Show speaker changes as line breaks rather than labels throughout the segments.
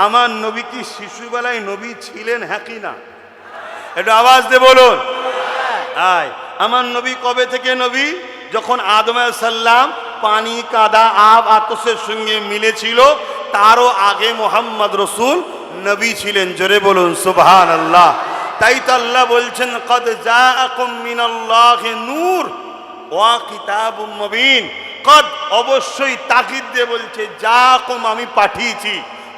আমার নবী কি শিশুবেলায় নবী ছিলেন, হ্যাঁ কি না? একটু আওয়াজ দিয়ে বলুন। আয়, আমার নবী কবে থেকে নবী? যখন আদম আলাইহিস সালাম পানি কাদা আব আতসের সঙ্গে মিলেছিল, তারও আগে মোহাম্মদ রসুল নবী ছিলেন। জোরে বলুন সুবহানাল্লাহ। তাই তো আল্লাহ বলছেন, কদ জাআকুম মিনাল্লাহি নূর ওয়া কিতাবুম মুবিন। কদ অবশ্যই তাকিদ দিয়ে বলছে, জাআকুম আমি পাঠিয়েছি।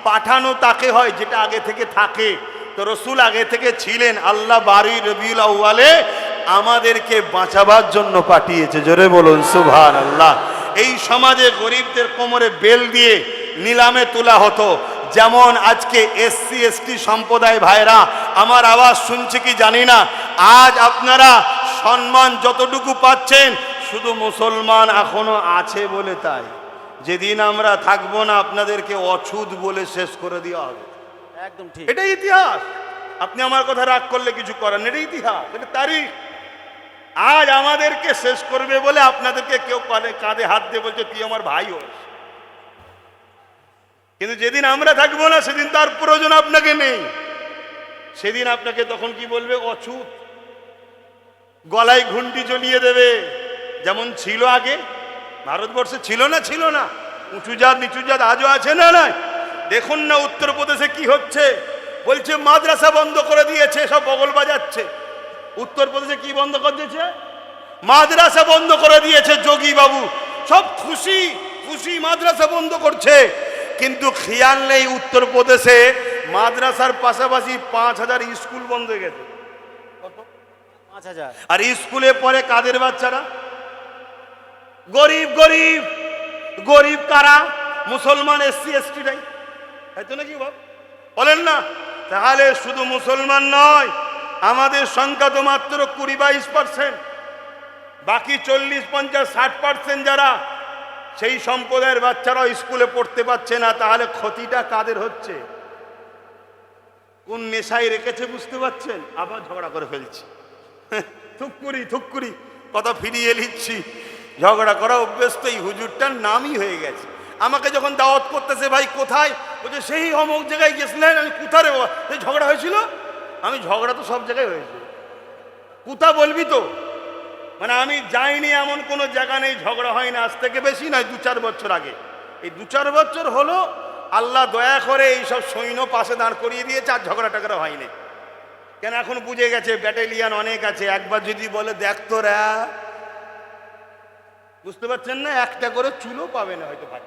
পাঠানো তাকে হয় যেটা আগে থেকে থাকে। তো রসুল আগে থেকে ছিলেন, আল্লাহ 12 রবিউল আউয়ালে আমাদেরকে বাঁচাবার জন্য পাঠিয়েছে। জোরে বলুন সুবহানাল্লাহ। এই সমাজে গরিবদের কোমরে বেল দিয়ে নিলামে তোলা হতো। যেমন আজকে এসসি এসটি সম্প্রদায় ভাইরা আমার আওয়াজ শুনছে কি জানি না, আজ আপনারা সম্মান যতটুকু পাচ্ছেন শুধু মুসলমান এখনো আছে বলে। তাই যেদিন আমরা থাকবো না আপনাদেরকে অছুত বলে শেষ করে দেওয়া হবে।
একদম ঠিক,
এটাই ইতিহাস। আপনি আমার কথা রাগ করলে কিছু করেন, এটা ইতিহাস, এটা তারিখ। আজ আমাদেরকে শেষ করবে বলে আপনাদেরকে কেউ কাঁধে হাত দিয়ে বলছে তুই আমার ভাই হোস। কিন্তু যেদিন আমরা থাকবো না সেদিন তার প্রয়োজন আপনাকে নেই। সেদিন আপনাকে তখন কি বলবে? অছুত। গলায় ঘুন্টি জ্বলিয়ে দেবে। যেমন ছিল আগে ভারতবর্ষে, ছিল না? ছিল না? উঁচু জাত নিচু জাত আজও আছে না? নয়। দেখুন না উত্তরপ্রদেশে কি হচ্ছে। বলছে মাদ্রাসা বন্ধ করে দিয়েছে, সব বগল বাজাচ্ছে। উত্তরপ্রদেশে কি বন্ধ করে দিয়েছে? মাদ্রাসা বন্ধ করে দিয়েছে যোগী বাবু। সব খুশি খুশি মাদ্রাসা বন্ধ করছে, কিন্তু খেয়াল নেই উত্তরপ্রদেশে মাদ্রাসার পাশাপাশি 5000 স্কুল বন্ধ হয়ে গেছে। কত?
5000।
আর স্কুলে পড়ে কাদের বাচ্চারা? গরিব। গরিব গরিব কারা? মুসলমান, এসসি এসটিরাই, তাই তো নাকি বাবা? বলেন না? তাহলে শুধু মুসলমান নয়, আমাদের সংখ্যা তো মাত্র 20-22%। বাকি 40-50-60% যারা সেই সম্প্রদায়ের বাচ্চারাও স্কুলে পড়তে পারছে না। তাহলে ক্ষতিটা কাদের হচ্ছে? কোন নেশায় রেখেছে বুঝতে পারছেন? আবার ঝগড়া করে ফেলছি। থুকুরি কথা ফিরিয়ে নিচ্ছি। ঝগড়া করা অভ্যেস তো এই হুজুরটার নামই হয়ে গেছে। আমাকে যখন দাওয়াত করতেছে, ভাই কোথায়? বলছে সেই অমুক জায়গায় গেছিলেন। আমি কোথা রে বাবা? ঝগড়া হয়েছিল? আমি ঝগড়া তো সব জায়গায় হয়েছে। কোথা বলবি তো? মানে আমি যাইনি এমন কোনো জায়গা নেই ঝগড়া হয় না। আজ থেকে বেশি নয়, 2-4 বছর আগে। এই 2-4 বছর হলো আল্লাহ দয়া করে এইসব সৈন্য পাশে দাঁড় করিয়ে দিয়েছে, আর ঝগড়া টগড়া হয়নি। কেন? এখন বুঝে গেছে ব্যাটালিয়ান অনেক আছে। একবার যদি বলে দেখ তোরা, বুঝতে পারছেন না, একটা করে চুলো পাবে না হয়তো ভাই।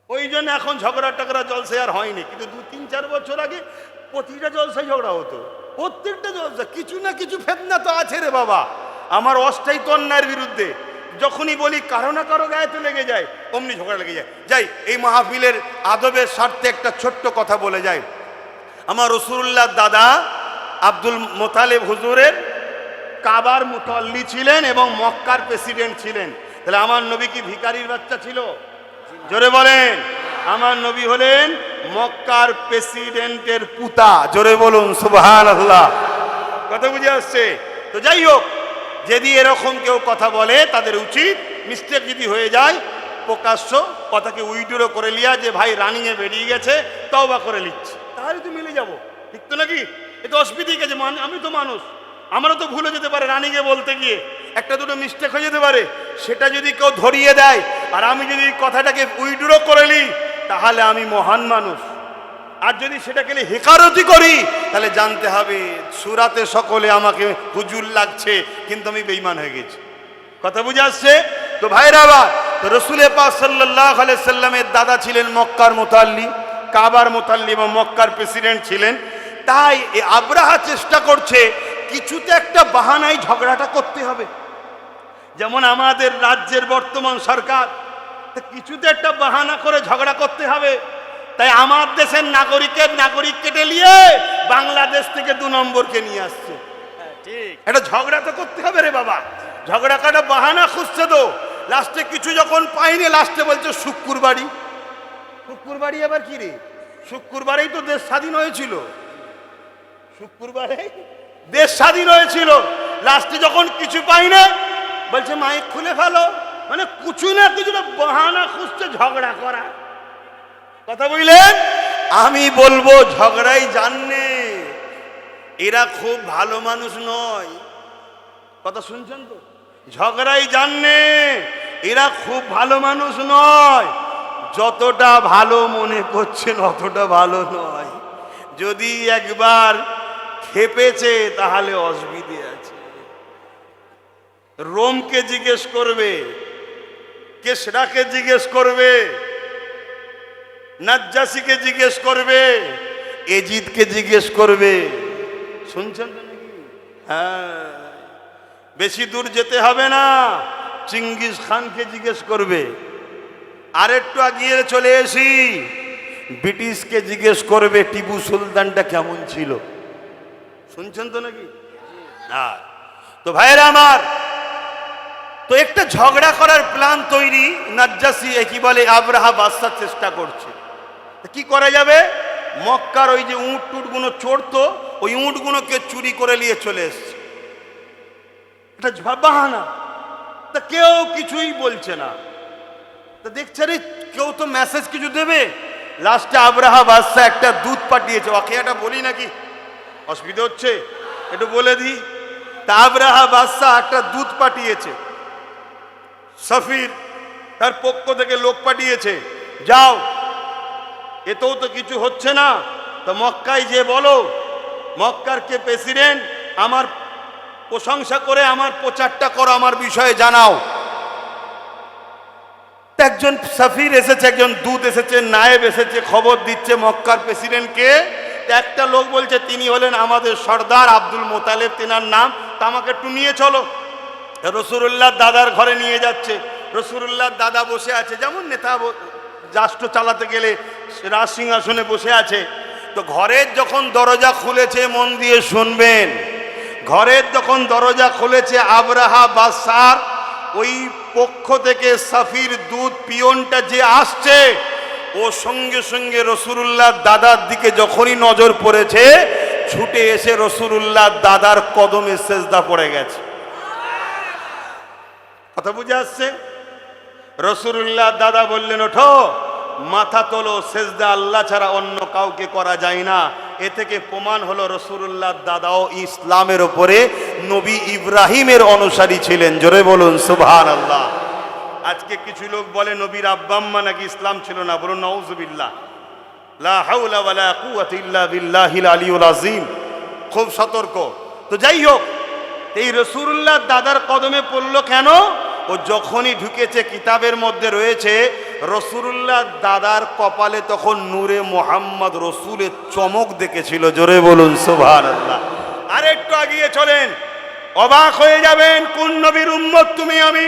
ওই জন্য এখন ঝগড়া টগড়া জলসায় আর হয়নি। কিন্তু 2-3-4 বছর আগে প্রতিটা জলসায় ঝগড়া হতো। প্রত্যেকটা জলসা কিছু না কিছু ফেতনা তো আছে রে বাবা। আমার অস্থায়ী তন্যায়ের বিরুদ্ধে যখনই বলি কারো না কারো গায়ে তো লেগে যায়, অমনি ঝগড়া লেগে যায়। যাই, এই মাহফিলের আদবের স্বার্থে একটা ছোট্ট কথা বলে যায়। আমার রাসূলুল্লাহর দাদা আব্দুল মোতালেব হুজুরের কাবার মুতাল্লি ছিলেন এবং মক্কার প্রেসিডেন্ট ছিলেন। তাহলে আমার নবী কি ভিখারির বাচ্চা ছিল? জোরে বলেন। আমার নবী হলেন মক্কার প্রেসিডেন্টের পুতা। জোরে বলুন সুবহানাল্লাহ। কথা বুঝে আসছে? তো যাই হোক, যদি এরকম কেউ কথা বলে তাদের উচিত মিস্টেক যদি হয়ে যায় প্রকাশ্য কথাকে উইড্রো করে লিয়া, যে ভাই রানিংয়ে বেরিয়ে গেছে, তওবা করে নিচ্ছে, তাহলে তো মিলে যাব। ঠিক তো নাকি? এটা অসুবিধা কি আছে? আমি তো মানুষ, আমারও তো ভুলে যেতে পারে। রানিংয়ে বলতে গিয়ে একটা দুটো মিস্টেক হয়ে যেতে পারে। সেটা যদি কেউ ধরিয়ে দেয় আর আমি যদি কথাটাকে উইড্রো করে নিই, তাহলে আমি মহান মানুষ। আর যদি সেটাকে হেকারতি করি, তাহলে জানতে হবে সুরাতে সকলে আমাকে হুজুর লাগছে, কিন্তু আমি বেঈমান হয়ে গেছি। কথা বুঝে আসছে? তো ভাইরা, তো রাসূল পাক সাল্লাল্লাহু আলাইহি সাল্লামের দাদা ছিলেন মক্কার মুতাল্লি, কাবার মুতাল্লি এবং মক্কার প্রেসিডেন্ট ছিলেন। তাই আব্রাহা চেষ্টা করছে কিছুতে একটা বাহানায় ঝগড়াটা করতে হবে। যেমন আমাদের রাজ্যের বর্তমান সরকার, কিছুতে একটা বাহানা করে ঝগড়া করতে হবে। তাই আমার দেশের নাগরিকের নাগরিক কেটে নিয়ে বাংলাদেশ থেকে 2 নম্বরকে নিয়ে আসছে।
ঠিক,
একটা ঝগড়া তো করতে হবে রে বাবা। ঝগড়া কাটা বাহানা খুঁজছে তো, লাস্টে কিছু যখন পাইনি, লাস্টে বলছে শুক্রবারই। শুক্রবারই আবার কি রে? শুক্রবারেই তো দেশ স্বাধীন হয়েছিল। শুক্রবারে দেশ স্বাধীন হয়েছিল। লাস্টে যখন কিছু পাই না, বলছে মাইক খুলে ফেলো। মানে কিছু না কিছু বাহানা খুঁজছে ঝগড়া করা। কথা বুঝলেন? আমি বলবো ঝগড়াই জাননে, এরা খুব ভালো মানুষ নয়। কথা শুনছেন তো? ঝগড়াই জাননে, এরা খুব ভালো মানুষ নয়। যতটা ভালো মনে করছেন অতটা ভালো নয়। যদি একবার খেপেছে তাহলে অসুবিধে আছে। রোমকে জিজ্ঞেস করবে, কেশরাকে জিজ্ঞেস করবে, নাজ্জাসীকে জিজ্ঞেস করবে, এজিদকে জিজ্ঞেস করবে। শুনছেন তো নাকি? হ্যাঁ, বেশি দূর যেতে হবে না, চিঙ্গিস খানকে জিজ্ঞেস করবে। আর একটু আগিয়ে চলে এসি, ব্রিটিশকে জিজ্ঞেস করবে টিপু সুলতানটা কেমন ছিল। শুনছেন তো নাকি? হ্যাঁ। তো ভাইরা আমার, তো একটা ঝগড়া করার প্ল্যান তৈরি, নাজ্জাসী কি বলে আবরাহা বাদশাহ চেষ্টা করছে। কি করা যাবে? মক্কার ওই যে উঁট টুটগুলো চড়তো, ওই উঁটগুলোকে চুরি করে নিয়ে চলে এসছে। এটা বাহানা। তা কেউ কিছুই বলছে না। তা দেখছে রে কেউ তো মেসেজ কিছু দেবে। লাস্টে আবরাহা বাদশাহ একটা দূত পাঠিয়েছে। ওকে এটা বলি নাকি? অসুবিধা হচ্ছে? একটু বলে দিই। তা আবরাহা বাদশাহ একটা দূত পাঠিয়েছে, সফির তার পক্ষ থেকে লোক পাঠিয়েছে, যাও, এতেও তো কিছু হচ্ছে না, তো মক্কায় যে বলো মক্কার কে প্রেসিডেন্ট, আমার প্রশংসা করে আমার প্রচারটা করো, আমার বিষয়ে জানাও। একজন সফির এসেছে, একজন দূত এসেছে, নায়েব এসেছে, খবর দিচ্ছে মক্কার প্রেসিডেন্টকে। একটা লোক বলছে তিনি হলেন আমাদের সর্দার আব্দুল মোতালেব, তেনার নাম, তা আমাকে একটু নিয়ে চলো। রসুলুল্লাহ দাদার ঘরে নিয়ে যাচ্ছে। রসুলুল্লাহ দাদা বসে আছে, যেমন নেতা রাষ্ট্র চালাতে গেলে রাজ সিংহাসনে বসে আছে। তো ঘরের যখন দরজা খুলেছে, মন দিয়ে শুনবেন, ঘরের যখন দরজা খুলেছে আবরাহা বাদশার ওই পক্ষ থেকে সাফির দূত পিয়নটা যে আসছে, ও সঙ্গে সঙ্গে রসুলুল্লাহ দাদার দিকে যখনই নজর পড়েছে, ছুটে এসে রসুলুল্লাহ দাদার কদমে সেজদা পড়ে গেছে। কথা বুঝে আসছে? রসুলুল্লাহ দাদা বললেন, ওঠো, মাথা তোলো, সেজদা আল্লাহ ছাড়া অন্য কাউকে করা যায় না। এ থেকে প্রমাণ হলো রসুলুল্লাহ দাদাও ইসলামের ওপরে নবী ইব্রাহিমের অনুসারী ছিলেন। জোরে বলুন সুবহানাল্লাহ। আজকে কিছু লোক বলে নবীর আব্বাম্মা নাকি ইসলাম ছিল না। বলুন নাউজুবিল্লাহ। লা হাওলা ওয়ালা কুওয়াতা ইল্লা বিল্লাহিল আলিয়্যুল আযীম। খুব সতর্ক। তো যাই হোক, এই রসুলুল্লাহ দাদার কদমে পড়লো কেন? ও যখনই ঢুকেছে, কিতাবের মধ্যে রয়েছে রসুলুল্লাহ দাদার কপালে তখন নূরে মোহাম্মদ রসুলের চমক দেখেছিল। জোরে বলুন সুবহানাল্লাহ। আর একটু আগিয়ে চলেন, অবাক হয়ে যাবেন, কোন নবীর উম্মত তুমি আমি?